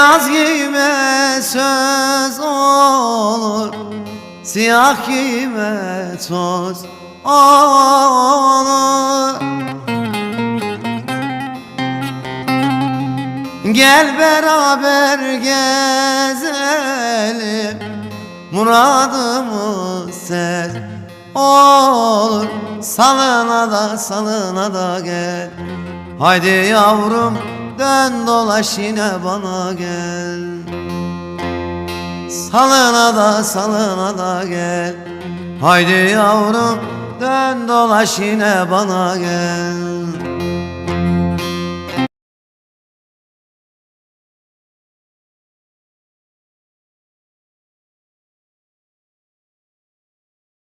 Beyaz giyime söz olur, siyah giyime toz olur. Gel beraber gezelim, muradımız sen olur. Salına da gel, haydi yavrum dön dolaş yine bana gel. Salına da gel, haydi yavrum dön dolaş yine bana gel.